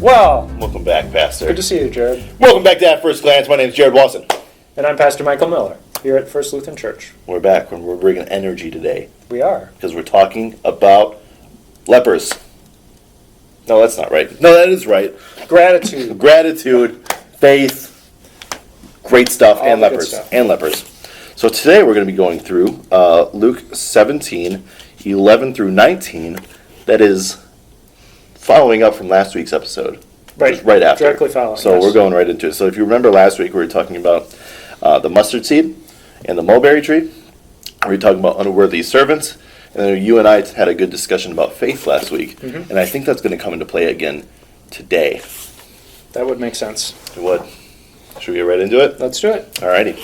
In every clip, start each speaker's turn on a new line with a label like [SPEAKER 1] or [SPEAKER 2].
[SPEAKER 1] Well,
[SPEAKER 2] Welcome back, Pastor.
[SPEAKER 1] good to see you, Jared.
[SPEAKER 2] Welcome back to At First Glance. My name is Jared Watson.
[SPEAKER 1] And I'm Pastor Michael Miller, here at First Lutheran Church.
[SPEAKER 2] We're back and we're bringing energy today
[SPEAKER 1] We are.
[SPEAKER 2] because we're talking about lepers. No, that's not right. No, that is right.
[SPEAKER 1] Gratitude.
[SPEAKER 2] Gratitude, faith, great stuff,
[SPEAKER 1] All
[SPEAKER 2] and
[SPEAKER 1] the good
[SPEAKER 2] lepers.
[SPEAKER 1] stuff.
[SPEAKER 2] And lepers. So today we're going to be going through Luke 17, 11 through 19. That is following up from last week's episode. Just right after.
[SPEAKER 1] Directly following.
[SPEAKER 2] So
[SPEAKER 1] yes.
[SPEAKER 2] we're going right into it. So if you remember last week, we were talking about the mustard seed and the mulberry tree. We were talking about unworthy servants. And then you and I had a good discussion about faith last week.
[SPEAKER 1] Mhm.
[SPEAKER 2] And I think that's going to come into play again today.
[SPEAKER 1] That would make sense.
[SPEAKER 2] It would. Should we get right into it?
[SPEAKER 1] Let's do it.
[SPEAKER 2] Alrighty.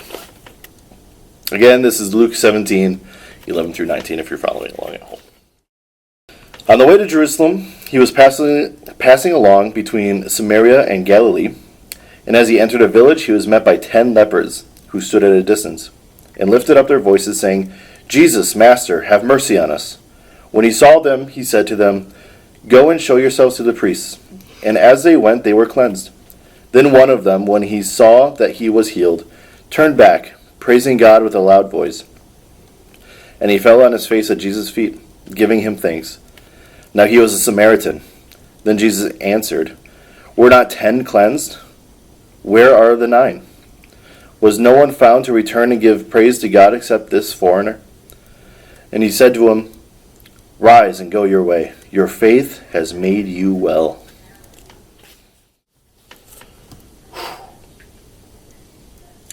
[SPEAKER 2] Again, this is Luke 17, 11 through 19, if you're following along at home. On the way to Jerusalem, he was passing along between Samaria and Galilee, and as he entered a village, he was met by 10 lepers, who stood at a distance, and lifted up their voices, saying, "Jesus, Master, have mercy on us." When he saw them, he said to them, "Go and show yourselves to the priests." And as they went, they were cleansed. Then one of them, when he saw that he was healed, turned back, praising God with a loud voice. And he fell on his face at Jesus' feet, giving him thanks. Now he was a Samaritan. Then Jesus answered, "Were not 10 cleansed? Where are the 9? Was no one found to return and give praise to God except this foreigner?" And he said to him, "Rise and go your way. Your faith has made you well."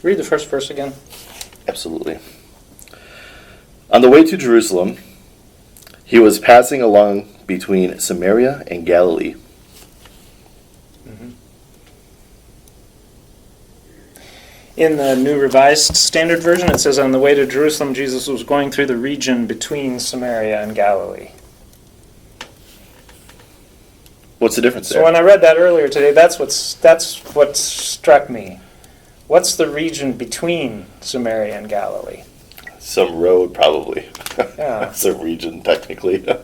[SPEAKER 1] Read the first verse again.
[SPEAKER 2] Absolutely. On the way to Jerusalem, he was passing along between Samaria and Galilee.
[SPEAKER 1] In the New Revised Standard Version, it says, on the way to Jerusalem, Jesus was going through the region between Samaria and Galilee.
[SPEAKER 2] What's the difference
[SPEAKER 1] So
[SPEAKER 2] there?
[SPEAKER 1] when I read that earlier today, that's what struck me. What's the region between Samaria and Galilee?
[SPEAKER 2] Some road, probably.
[SPEAKER 1] Yeah.
[SPEAKER 2] That's a region, technically. Did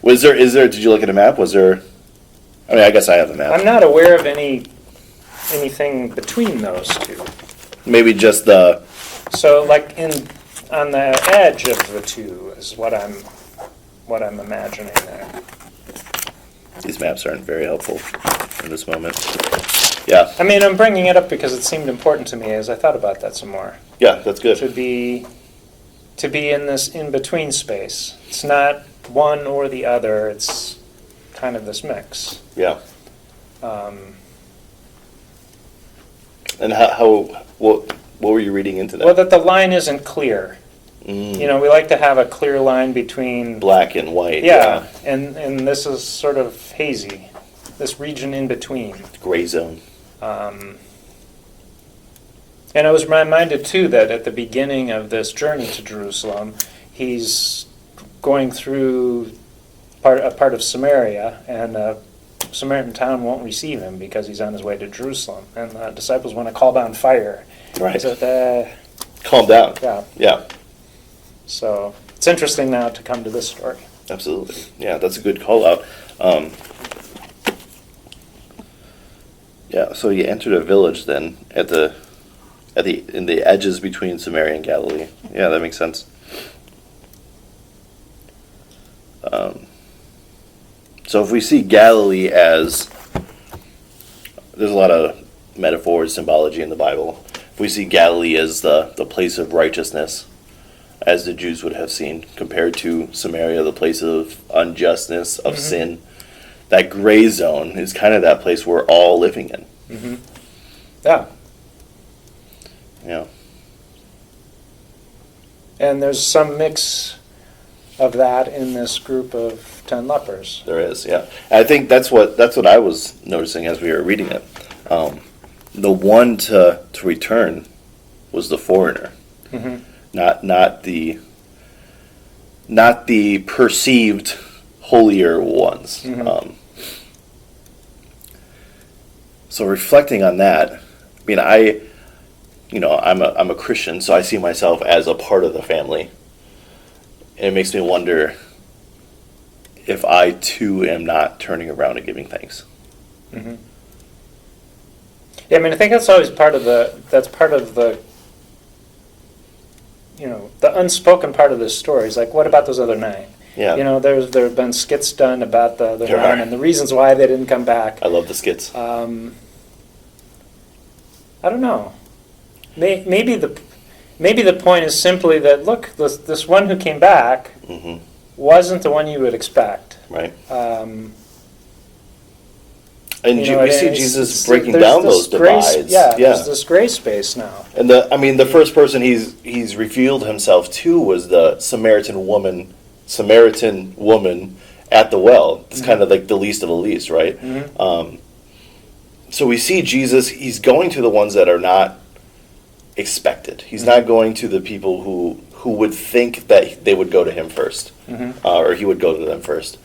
[SPEAKER 2] you look at a map? I guess I have a map.
[SPEAKER 1] I'm not aware of anything between those two.
[SPEAKER 2] Maybe just the,
[SPEAKER 1] So, like on the edge of the two is what I'm imagining there.
[SPEAKER 2] these maps aren't very helpful in this moment. Yeah,
[SPEAKER 1] I mean, I'm bringing it up because it seemed important to me as I thought about that some more.
[SPEAKER 2] yeah, that's good.
[SPEAKER 1] To be in this in-between space. It's not one or the other. It's kind of this mix.
[SPEAKER 2] Yeah.
[SPEAKER 1] Um,
[SPEAKER 2] And what were you reading into that?
[SPEAKER 1] well, that the line isn't clear.
[SPEAKER 2] Mm,
[SPEAKER 1] You know, we like to have a clear line between.
[SPEAKER 2] black and white.
[SPEAKER 1] Yeah, and this is sort of hazy. This region in between.
[SPEAKER 2] Gray zone.
[SPEAKER 1] And I was reminded, too, that at the beginning of this journey to Jerusalem, he's going through a part of Samaria, and a Samaritan town won't receive him because he's on his way to Jerusalem. And the disciples want to call down fire.
[SPEAKER 2] Right.
[SPEAKER 1] So
[SPEAKER 2] Calm down.
[SPEAKER 1] yeah.
[SPEAKER 2] Yeah,
[SPEAKER 1] So it's interesting now to come to this story.
[SPEAKER 2] absolutely. Yeah, that's a good call out. Yeah, so you entered a village then in the edges between Samaria and Galilee. Yeah, that makes sense. So if we see Galilee as, there's a lot of metaphors, symbology in the Bible. If we see Galilee as the place of righteousness, as the Jews would have seen, compared to Samaria, the place of unjustness, of sin, that gray zone is kind of that place we're all living in.
[SPEAKER 1] Mm-hmm. Yeah.
[SPEAKER 2] Yeah.
[SPEAKER 1] And there's some mix of that in this group of 10 lepers.
[SPEAKER 2] There is, yeah. I think that's what I was noticing as we were reading it. The one to return was the foreigner,
[SPEAKER 1] Mm-hmm.
[SPEAKER 2] not the perceived holier ones.
[SPEAKER 1] Mhm.
[SPEAKER 2] So reflecting on that, I mean, I'm a Christian, so I see myself as a part of the family. And it makes me wonder if I too am not turning around and giving thanks.
[SPEAKER 1] Mm-hmm. Yeah, I mean, I think that's always part of the the unspoken part of this story. Is like, what about those other 9?
[SPEAKER 2] Yeah.
[SPEAKER 1] There have been skits done about the
[SPEAKER 2] There
[SPEAKER 1] 9
[SPEAKER 2] are.
[SPEAKER 1] and the reasons why they didn't come back.
[SPEAKER 2] I love the skits.
[SPEAKER 1] I don't know. Maybe the point is simply that, look, this one who came back
[SPEAKER 2] Hmm.
[SPEAKER 1] wasn't the one you would expect.
[SPEAKER 2] Right.
[SPEAKER 1] Um,
[SPEAKER 2] And we see
[SPEAKER 1] it's-
[SPEAKER 2] Jesus
[SPEAKER 1] it's-
[SPEAKER 2] breaking
[SPEAKER 1] there's
[SPEAKER 2] down
[SPEAKER 1] this
[SPEAKER 2] those
[SPEAKER 1] grace-
[SPEAKER 2] divides.
[SPEAKER 1] Yeah, there's this gray space now.
[SPEAKER 2] And the first person he's revealed himself to was the Samaritan woman at the well. It's kind of like the least of the least, right?
[SPEAKER 1] Mhm.
[SPEAKER 2] So we see Jesus. He's going to the ones that are not expected. He's not going to the people who would think that they would go to him first,
[SPEAKER 1] Mhm.
[SPEAKER 2] or he would go to them first.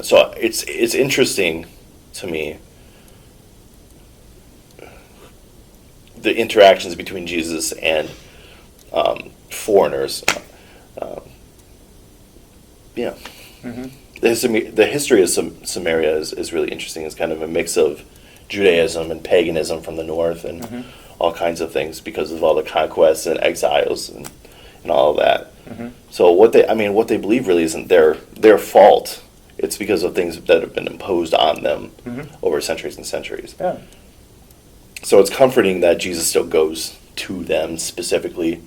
[SPEAKER 2] So it's interesting to me, the interactions between Jesus and foreigners. Yeah.
[SPEAKER 1] Mhm.
[SPEAKER 2] The history of Samaria is really interesting. It's kind of a mix of Judaism and paganism from the north and
[SPEAKER 1] Mhm.
[SPEAKER 2] all kinds of things because of all the conquests and exiles and all of that.
[SPEAKER 1] Mhm.
[SPEAKER 2] So what they believe really isn't their fault. It's because of things that have been imposed on them
[SPEAKER 1] Mhm.
[SPEAKER 2] over centuries and centuries.
[SPEAKER 1] Yeah.
[SPEAKER 2] So it's comforting that Jesus still goes to them specifically.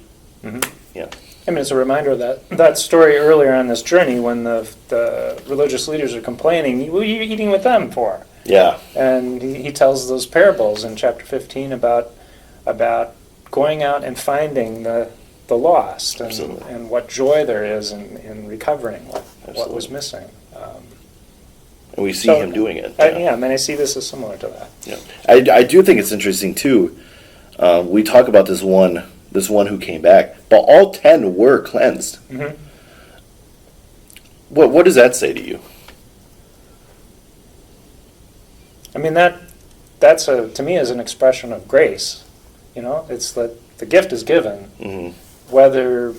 [SPEAKER 1] Mhm.
[SPEAKER 2] Yeah.
[SPEAKER 1] I mean, it's a reminder of that story earlier on this journey when the religious leaders are complaining, what are you eating with them for?
[SPEAKER 2] Yeah.
[SPEAKER 1] And he tells those parables in chapter 15 about going out and finding the lost
[SPEAKER 2] Absolutely.
[SPEAKER 1] and what joy there is in recovering what
[SPEAKER 2] Absolutely.
[SPEAKER 1] was missing.
[SPEAKER 2] And we see
[SPEAKER 1] So,
[SPEAKER 2] him doing it.
[SPEAKER 1] I mean, I see this as similar to that.
[SPEAKER 2] Yeah. I do think it's interesting too. We talk about this one who came back, but all 10 were cleansed.
[SPEAKER 1] Mhm.
[SPEAKER 2] What does that say to you?
[SPEAKER 1] I mean, that's to me is an expression of grace. It's that the gift is given,
[SPEAKER 2] Hmm.
[SPEAKER 1] whether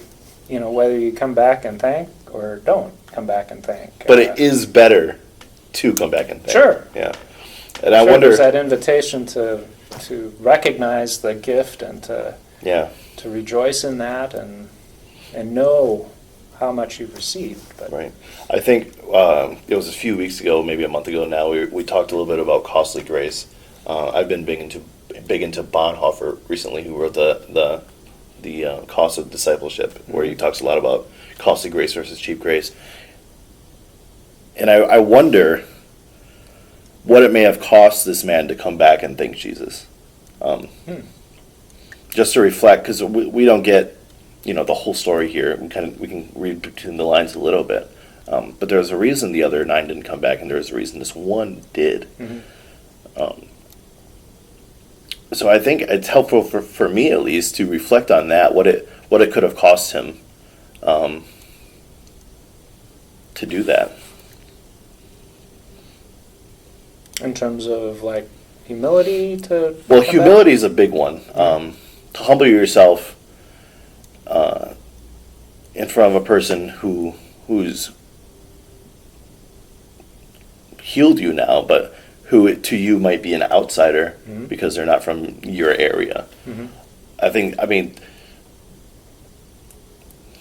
[SPEAKER 1] you come back and thank or don't come back and thank.
[SPEAKER 2] But it is better to come back and thank.
[SPEAKER 1] Sure.
[SPEAKER 2] Yeah. And I
[SPEAKER 1] Sure,
[SPEAKER 2] wonder.
[SPEAKER 1] there's that invitation to recognize the gift and to
[SPEAKER 2] Yeah.
[SPEAKER 1] rejoice in that and know how much you've received. But
[SPEAKER 2] Right. I think it was a few weeks ago, maybe a month ago now. We talked a little bit about costly grace. I've been big into Bonhoeffer recently, who wrote the Cost of Discipleship, where he talks a lot about costly grace versus cheap grace. And I wonder what it may have cost this man to come back and thank Jesus. Just to reflect, because we don't get the whole story here. We can read between the lines a little bit. But there's a reason the other 9 didn't come back, and there's a reason this one did.
[SPEAKER 1] Mhm.
[SPEAKER 2] So I think it's helpful for me at least to reflect on that, what it could have cost him to do that.
[SPEAKER 1] in terms of like humility to
[SPEAKER 2] Well,
[SPEAKER 1] come back?
[SPEAKER 2] humility is a big one. To humble yourself in front of a person who's healed you now, but who to you might be an outsider
[SPEAKER 1] Mhm.
[SPEAKER 2] because they're not from your area.
[SPEAKER 1] Mhm.
[SPEAKER 2] I mean,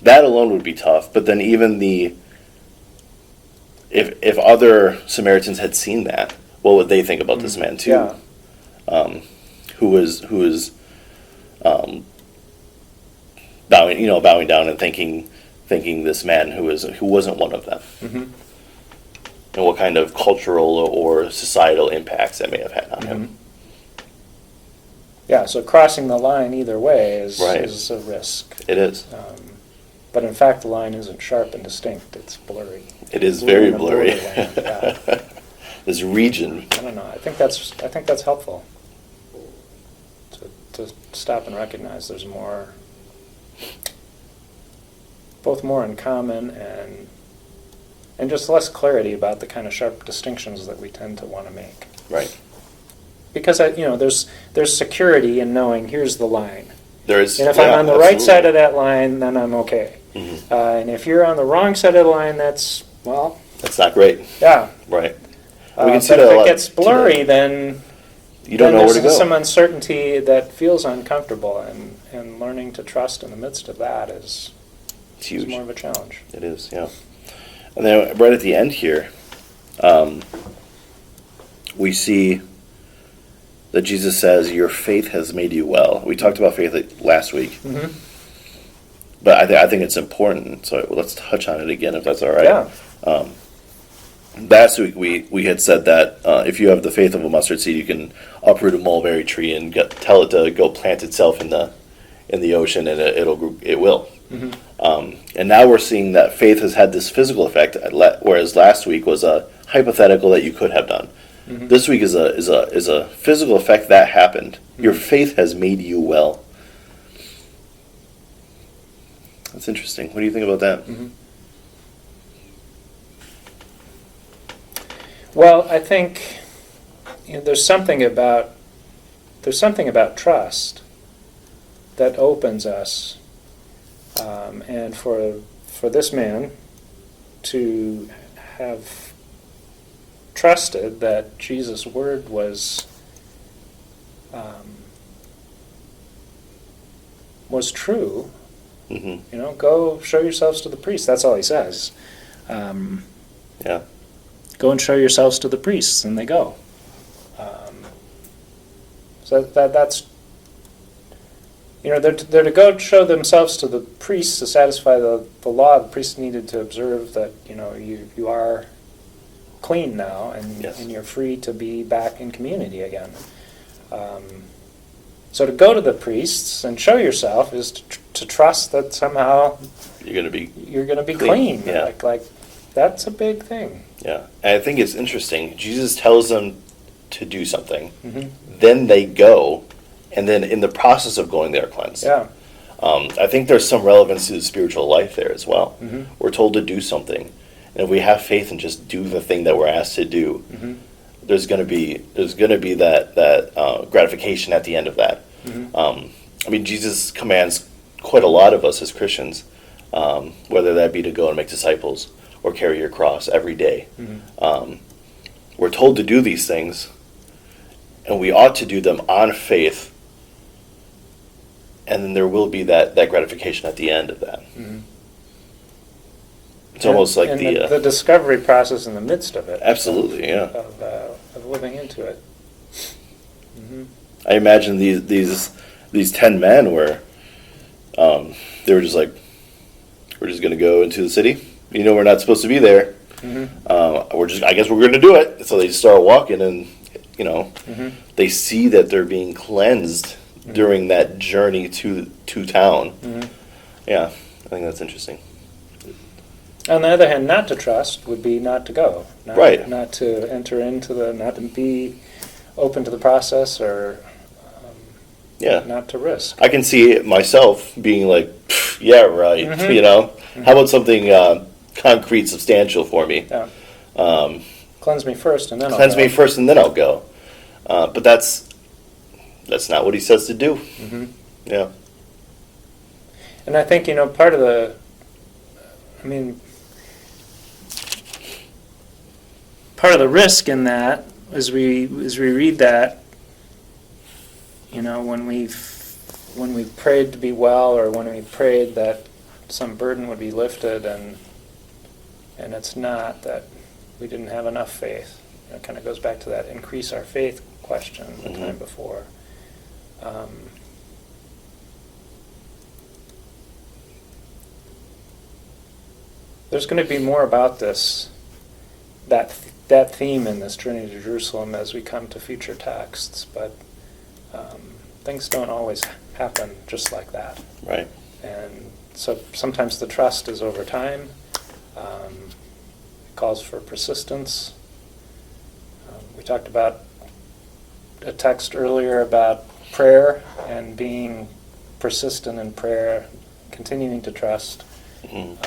[SPEAKER 2] that alone would be tough. But then even if other Samaritans had seen that, what would they think about this man too?
[SPEAKER 1] Yeah.
[SPEAKER 2] Who was bowing down and thanking this man who wasn't one of them,
[SPEAKER 1] Mhm.
[SPEAKER 2] and what kind of cultural or societal impacts that may have had on him.
[SPEAKER 1] Yeah, so crossing the line either way is
[SPEAKER 2] Right.
[SPEAKER 1] a risk.
[SPEAKER 2] It is.
[SPEAKER 1] But in fact, the line isn't sharp and distinct. It's blurry.
[SPEAKER 2] It is
[SPEAKER 1] We're
[SPEAKER 2] very
[SPEAKER 1] in a
[SPEAKER 2] blurry.
[SPEAKER 1] borderland, yeah.
[SPEAKER 2] This region.
[SPEAKER 1] I don't know. I think that's helpful to stop and recognize there's both more in common and just less clarity about the kind of sharp distinctions that we tend to want to make.
[SPEAKER 2] Right.
[SPEAKER 1] Because there's security in knowing here's the line,
[SPEAKER 2] There is.
[SPEAKER 1] and if
[SPEAKER 2] yeah,
[SPEAKER 1] I'm on the right
[SPEAKER 2] absolutely.
[SPEAKER 1] side of that line, then I'm okay.
[SPEAKER 2] Mhm.
[SPEAKER 1] And if you're on the wrong side of the line, that's
[SPEAKER 2] That's not great.
[SPEAKER 1] yeah.
[SPEAKER 2] Right. We can see
[SPEAKER 1] But
[SPEAKER 2] that
[SPEAKER 1] if
[SPEAKER 2] a
[SPEAKER 1] it
[SPEAKER 2] lot
[SPEAKER 1] gets blurry,
[SPEAKER 2] today.
[SPEAKER 1] then
[SPEAKER 2] You don't know where to
[SPEAKER 1] there's some
[SPEAKER 2] go.
[SPEAKER 1] uncertainty that feels uncomfortable, and learning to trust in the midst of that
[SPEAKER 2] It's
[SPEAKER 1] is
[SPEAKER 2] huge.
[SPEAKER 1] more of a challenge.
[SPEAKER 2] It is, yeah. And then right at the end here, we see that Jesus says, "Your faith has made you well." We talked about faith last week,
[SPEAKER 1] Mm-hmm.
[SPEAKER 2] but I think it's important. So let's touch on it again, if that's all right.
[SPEAKER 1] Yeah.
[SPEAKER 2] Last week we had said that if you have the faith of a mustard seed, you can uproot a mulberry tree and tell it to go plant itself in the ocean, and it will.
[SPEAKER 1] Mm-hmm.
[SPEAKER 2] And now we're seeing that faith has had this physical effect, whereas last week was a hypothetical that you could have done.
[SPEAKER 1] Mm-hmm.
[SPEAKER 2] This week is a physical effect that happened.
[SPEAKER 1] Mm-hmm.
[SPEAKER 2] Your faith has made you well. That's interesting. What do you think about that?
[SPEAKER 1] Mm-hmm. Well, I think there's something about trust that opens us, and for this man to have trusted that Jesus' word was true.
[SPEAKER 2] Mm-hmm.
[SPEAKER 1] Go show yourselves to the priest. That's all he says.
[SPEAKER 2] Yeah.
[SPEAKER 1] Go and show yourselves to the priests, and they go. So that's they're to go show themselves to the priests to satisfy the law. The priests needed to observe that you are clean now, and
[SPEAKER 2] Yes.
[SPEAKER 1] and you're free to be back in community again. So to go to the priests and show yourself is to trust that somehow
[SPEAKER 2] You're going to be.
[SPEAKER 1] you're going to be
[SPEAKER 2] Clean,
[SPEAKER 1] clean.
[SPEAKER 2] yeah.
[SPEAKER 1] Like that's a big thing.
[SPEAKER 2] Yeah. And I think it's interesting. Jesus tells them to do something.
[SPEAKER 1] Mm-hmm.
[SPEAKER 2] Then they go, and then in the process of going, they're cleansed.
[SPEAKER 1] Yeah.
[SPEAKER 2] I think there's some relevance to the spiritual life there as well.
[SPEAKER 1] Mm-hmm.
[SPEAKER 2] We're told to do something, and if we have faith and just do the thing that we're asked to do,
[SPEAKER 1] Mm-hmm.
[SPEAKER 2] there's going to be that gratification at the end of that.
[SPEAKER 1] Mm-hmm.
[SPEAKER 2] Jesus commands quite a lot of us as Christians, whether that be to go and make disciples or carry your cross every day.
[SPEAKER 1] Mm-hmm.
[SPEAKER 2] We're told to do these things, and we ought to do them on faith, and then there will be that gratification at the end of that.
[SPEAKER 1] Mm-hmm.
[SPEAKER 2] It's almost like
[SPEAKER 1] and
[SPEAKER 2] the
[SPEAKER 1] the discovery process in the midst of it.
[SPEAKER 2] absolutely, yeah.
[SPEAKER 1] Of living into it. Mm-hmm.
[SPEAKER 2] I imagine these 10 men were they were just like, we're just going to go into the city. We're not supposed to be there.
[SPEAKER 1] Mm-hmm.
[SPEAKER 2] I guess we're going to do it. So they start walking, and
[SPEAKER 1] Mm-hmm.
[SPEAKER 2] they see that they're being cleansed during that journey to town.
[SPEAKER 1] Mm-hmm.
[SPEAKER 2] Yeah, I think that's interesting.
[SPEAKER 1] On the other hand, not to trust would be not to go.
[SPEAKER 2] Right.
[SPEAKER 1] Not to enter into not to be open to the process, or
[SPEAKER 2] Yeah.
[SPEAKER 1] not to risk.
[SPEAKER 2] I can see it myself being like, yeah, right.
[SPEAKER 1] Mhm.
[SPEAKER 2] How about something concrete, substantial for me?
[SPEAKER 1] Yeah. Cleanse me first, and then
[SPEAKER 2] Cleanse
[SPEAKER 1] I'll go.
[SPEAKER 2] me first, and then I'll go. But that's not what he says to do.
[SPEAKER 1] Mm-hmm.
[SPEAKER 2] Yeah.
[SPEAKER 1] And I think part of the risk in that, as we read that, when we've prayed to be well, or when we prayed that some burden would be lifted, and it's not, that we didn't have enough faith. It kind of goes back to that increase our faith question the
[SPEAKER 2] Mhm.
[SPEAKER 1] time before. There's going to be more about that theme in this journey to Jerusalem as we come to future texts, but things don't always happen just like that.
[SPEAKER 2] Right.
[SPEAKER 1] And so sometimes the trust is over time. It calls for persistence. We talked about a text earlier about prayer and being persistent in prayer, continuing to trust.
[SPEAKER 2] Mhm.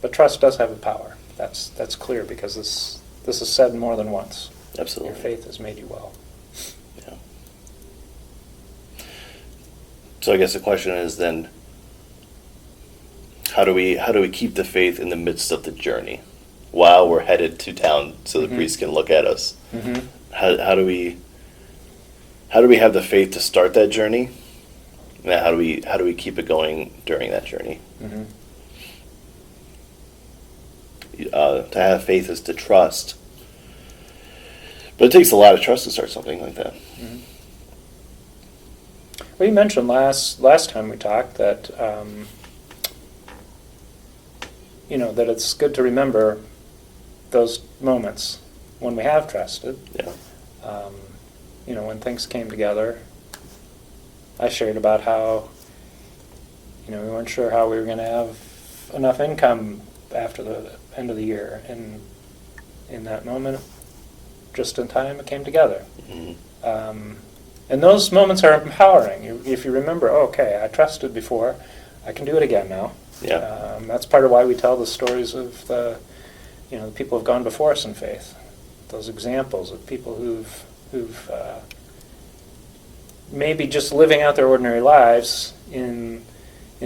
[SPEAKER 1] But trust does have a power. That's clear, because this is said more than once.
[SPEAKER 2] Absolutely.
[SPEAKER 1] Your faith has made you well.
[SPEAKER 2] Yeah. So I guess the question is then, how do we keep the faith in the midst of the journey? while we're headed to town so the
[SPEAKER 1] Mhm.
[SPEAKER 2] priest can look at us.
[SPEAKER 1] Mm-hmm.
[SPEAKER 2] How do we have the faith to start that journey? And how do we keep it going during that journey?
[SPEAKER 1] Mm-hmm.
[SPEAKER 2] To have faith is to trust, but it takes a lot of trust to start something like that.
[SPEAKER 1] Mm-hmm. Well, you mentioned last time we talked that that it's good to remember those moments when we have trusted.
[SPEAKER 2] Yeah.
[SPEAKER 1] When things came together. I shared about how we weren't sure how we were going to have enough income after the end of the year, and in that moment, just in time, it came together.
[SPEAKER 2] Mm-hmm.
[SPEAKER 1] And those moments are empowering. If you remember, okay, I trusted before, I can do it again now.
[SPEAKER 2] Yeah.
[SPEAKER 1] That's part of why we tell the stories of the people who've gone before us in faith. Those examples of people who've maybe just living out their ordinary lives in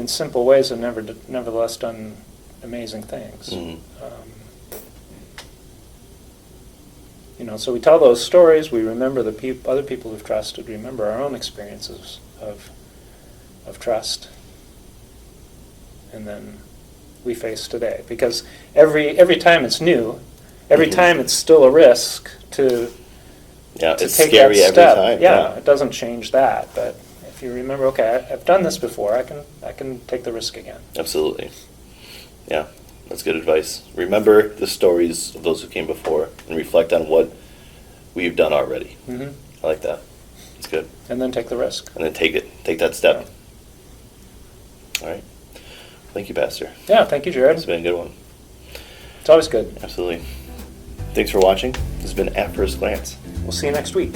[SPEAKER 1] simple ways have nevertheless done amazing things.
[SPEAKER 2] Mm-hmm.
[SPEAKER 1] So we tell those stories. We remember the other people who've trusted. We remember our own experiences of trust, and then we face today. Because every time it's new, every
[SPEAKER 2] Mhm.
[SPEAKER 1] time it's still a risk to
[SPEAKER 2] It's
[SPEAKER 1] take
[SPEAKER 2] scary
[SPEAKER 1] that
[SPEAKER 2] every
[SPEAKER 1] step.
[SPEAKER 2] time.
[SPEAKER 1] Yeah, it doesn't change that. But if you remember, okay, I've done this before. I can take the risk again.
[SPEAKER 2] Absolutely. Yeah, that's good advice. Remember the stories of those who came before and reflect on what we've done already.
[SPEAKER 1] Mm-hmm.
[SPEAKER 2] I like that. It's good.
[SPEAKER 1] And then take the risk.
[SPEAKER 2] And then take that step. All right. Thank you, Pastor.
[SPEAKER 1] Yeah, thank you, Jared.
[SPEAKER 2] It's been a good one.
[SPEAKER 1] It's always good.
[SPEAKER 2] Absolutely. Thanks for watching. This has been At First Glance.
[SPEAKER 1] We'll see you next week.